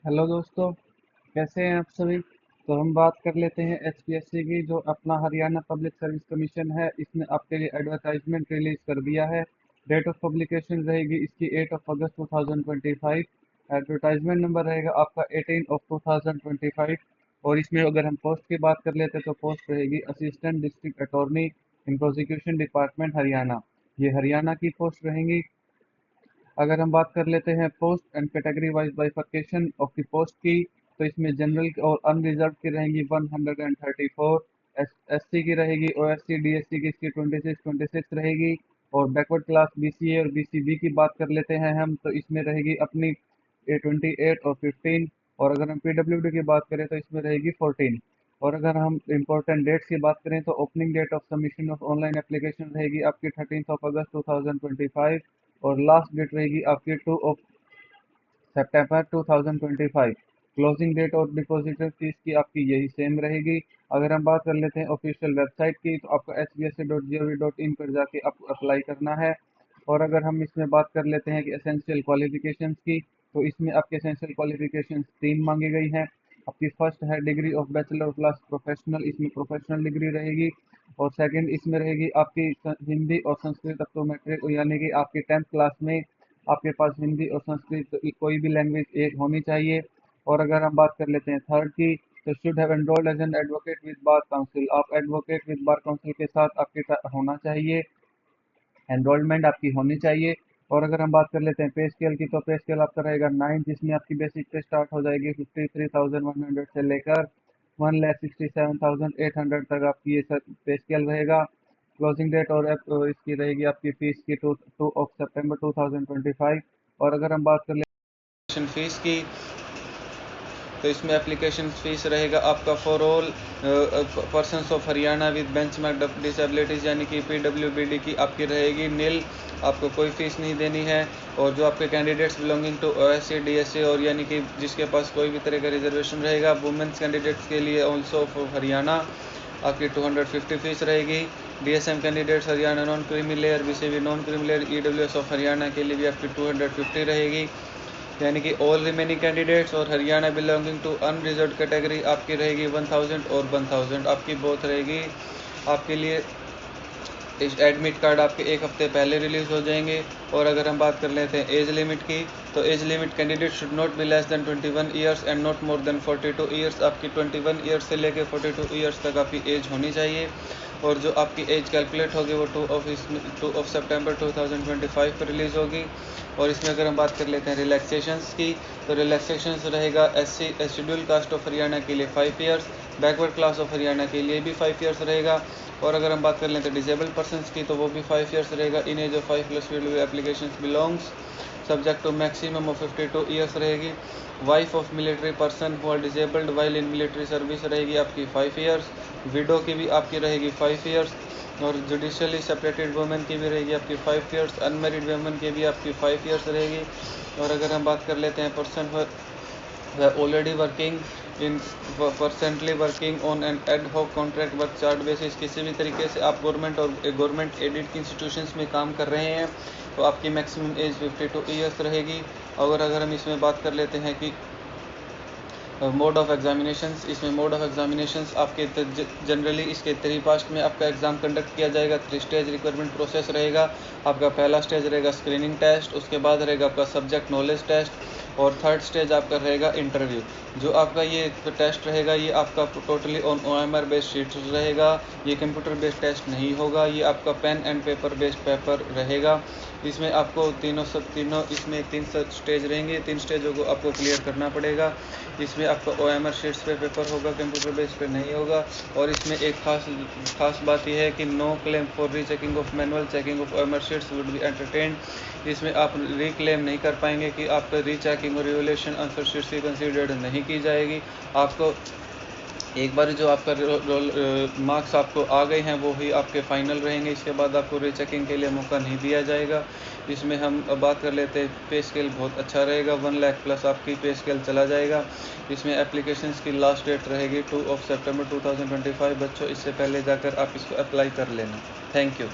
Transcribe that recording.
Hello दोस्तों, कैसे हैं आप सभी। तो हम बात कर लेते हैं एचपीएससी की, जो अपना हरियाणा पब्लिक सर्विस कमीशन है। इसने आपके लिए एडवर्टाइजमेंट रिलीज कर दिया है। डेट ऑफ पब्लिकेशन रहेगी इसकी 8 अगस्त 2025। एडवर्टाइजमेंट नंबर रहेगा आपका 18 2025। और इसमें अगर हम पोस्ट की बात कर लेते हैं तो पोस्ट रहेगी असिस्टेंट डिस्ट्रिक्ट अटॉर्नी इन प्रोसिक्यूशन डिपार्टमेंट हरियाणा। ये हरियाणा की पोस्ट रहेंगी। अगर हम बात कर लेते हैं post and category wise bifurcation of the post की, तो इसमें जनरल और अनरिजर्व की रहेंगी 134। एससी की रहेगी, ओएससी डीएससी की इसकी 26 रहेगी। और बैकवर्ड क्लास बीसीए और बीसीबी की बात कर लेते हैं हम, तो इसमें रहेगी अपनी 28 और 15। और अगर हम पीडब्ल्यूडी की बात करें तो इसमें रहेगी 14। और अगर हम इम्पोर्टेंट डेट्स की बात करें तो opening date of submission of online application रहेगी आपकी 13 अगस्त 2025। और लास्ट डेट रहेगी आपकी 2 सितंबर 2025। क्लोजिंग डेट और डिपॉजिटर फीस की आपकी यही सेम रहेगी। अगर हम बात कर लेते हैं ऑफिशियल वेबसाइट की, तो आपको hbsc.gov.in पर जाके आपको अप्लाई करना है। और अगर हम इसमें बात कर लेते हैं कि एसेंशियल क्वालिफिकेशंस की, तो इसमें आपके एसेंशियल क्वालिफिकेशंस तीन मांगी गई हैं। आपकी फर्स्ट है degree of bachelor plus professional, इसमें प्रोफेशनल डिग्री रहेगी। और सेकंड इसमें रहेगी आपकी हिंदी और संस्कृत अप टू मैट्रिक, यानी कि आपकी 10th क्लास में आपके पास हिंदी और संस्कृत कोई भी लैंग्वेज एक होनी चाहिए। और अगर हम बात कर लेते हैं थर्ड की, तो should have enrolled as an advocate with bar council, आप एडवोकेट विद बार काउंसिल के साथ आपके होना चाहिए, एनरोलमेंट आपकी होनी चाहिए। और अगर हम बात कर लेते हैं पे स्केल की, तो पे स्केल आपका रहेगा 9, जिसमें आपकी बेसिक पे स्टार्ट हो जाएगी 53,100 से लेकर 1,67,800 तक आपकी ये सब पे स्केल रहेगा। क्लोजिंग डेट और इसकी रहेगी आपकी फीस की 2 सितंबर 2025। और अगर हम बात कर लें फीस की, तो इसमें एप्लीकेशन फीस रहेगा आपका for all persons of Haryana with benchmark disabilities, यानी कि पीडब्ल्यूबीडी की आपकी रहेगी नील, आपको कोई फीस नहीं देनी है। और जो आपके candidates belonging to OSC DSC, और यानी कि जिसके पास कोई भी तरह का रिजर्वेशन रहेगा, वुमेंस कैंडिडेट्स के लिए ऑल्सो फॉर हरियाणा आपकी 250 फीस रहेगी। DSM candidates Haryana non creamy layer, BCB non creamy layer, EWS of Haryana के लिए भी आपकी 250 रहेगी। यानी कि ऑल रिमेनिंग कैंडिडेट्स और Haryana belonging to unreserved category आपकी रहेगी 1000 और 1000 आपकी बोथ रहेगी। आपके लिए इस एडमिट कार्ड आपके एक हफ्ते पहले रिलीज़ हो जाएंगे। और अगर हम बात कर लेते हैं एज लिमिट की, तो age limit candidate should not be less than 21 years and not more than 42 years, आपकी 21 ईयर्स से लेकर 42 ईयर्स तक आपकी एज होनी चाहिए। और जो आपकी एज कैलकुलेट होगी वो 2 सितंबर 2025 पर रिलीज़ होगी। और इसमें अगर हम बात कर लेते हैं रिलैक्सेशंस की, तो रिलैक्सेशंस रहेगा SC schedule caste of Haryana के लिए 5 years, backward class of Haryana के लिए भी 5 ईयर्स रहेगा। और अगर हम बात कर लेते हैं डिसेबल्ड पर्सनस की, तो वो भी 5 ईयर्स रहेगा। In age of 5+ field application belongs subject to maximum of 52 years रहेगी। Wife of military person who are disabled while in military service रहेगी आपकी 5 ईयर्स। विडो की भी आपकी रहेगी 5 ईयर्स। और जुडिशियली सेपरेटेड वुमेन की भी रहेगी आपकी 5 ईयर्स। अनमेरिड वुमेन की भी आपकी 5 ईयर्स रहेगी। और अगर हम बात कर लेते हैं person already working in presently working on an ad hoc contract work charge basis, किसी भी तरीके से आप गवर्नमेंट और गवर्नमेंट एडिड इंस्टीट्यूशंस में काम कर रहे हैं, तो आपकी मैक्सिमम एज 52 ईयर्स रहेगी। और अगर हम इसमें बात कर लेते हैं कि मोड ऑफ एग्जामिनेशंस, इसमें मोड ऑफ एग्जामिनेशंस आपके जनरली इसके 3 पार्ट में आपका एग्ज़ाम कंडक्ट किया जाएगा। 3 स्टेज रिक्वायरमेंट प्रोसेस रहेगा। आपका पहला स्टेज रहेगा स्क्रीनिंग टेस्ट, उसके बाद रहेगा आपका सब्जेक्ट नॉलेज टेस्ट, और थर्ड स्टेज आपका रहेगा इंटरव्यू। जो आपका ये टेस्ट रहेगा ये आपका totally on OMR based sheet रहेगा, ये कंप्यूटर बेस्ड टेस्ट नहीं होगा, ये आपका pen and paper based paper रहेगा। इसमें आपको तीनों इसमें 3 स्टेज रहेंगे, 3 स्टेजों को आपको क्लियर करना पड़ेगा। इसमें आपका OMR शीट्स पे पेपर होगा, कंप्यूटर बेस्ड पे नहीं होगा। और इसमें एक खास बात यह है कि no claim for rechecking of manual checking of OMR sheets would be entertained. इसमें आप रिक्लेम नहीं कर पाएंगे कि आपका रीचेकिंग और रिवोल्यूशन आंसर शीट्स की कंसीडर्ड नहीं की जाएगी। आपको एक बार जो आपका मार्क्स आपको आ गए हैं वो ही आपके फाइनल रहेंगे, इसके बाद आपको रीचेकिंग के लिए मौका नहीं दिया जाएगा। इसमें हम बात कर लेते हैं पे स्केल बहुत अच्छा रहेगा, 1 लाख प्लस आपकी पे स्केल चला जाएगा। इसमें एप्लीकेशंस की लास्ट डेट रहेगी 2 सितंबर 2025। बच्चों इससे पहले जाकर आप इसको अप्लाई कर लेना। Thank you.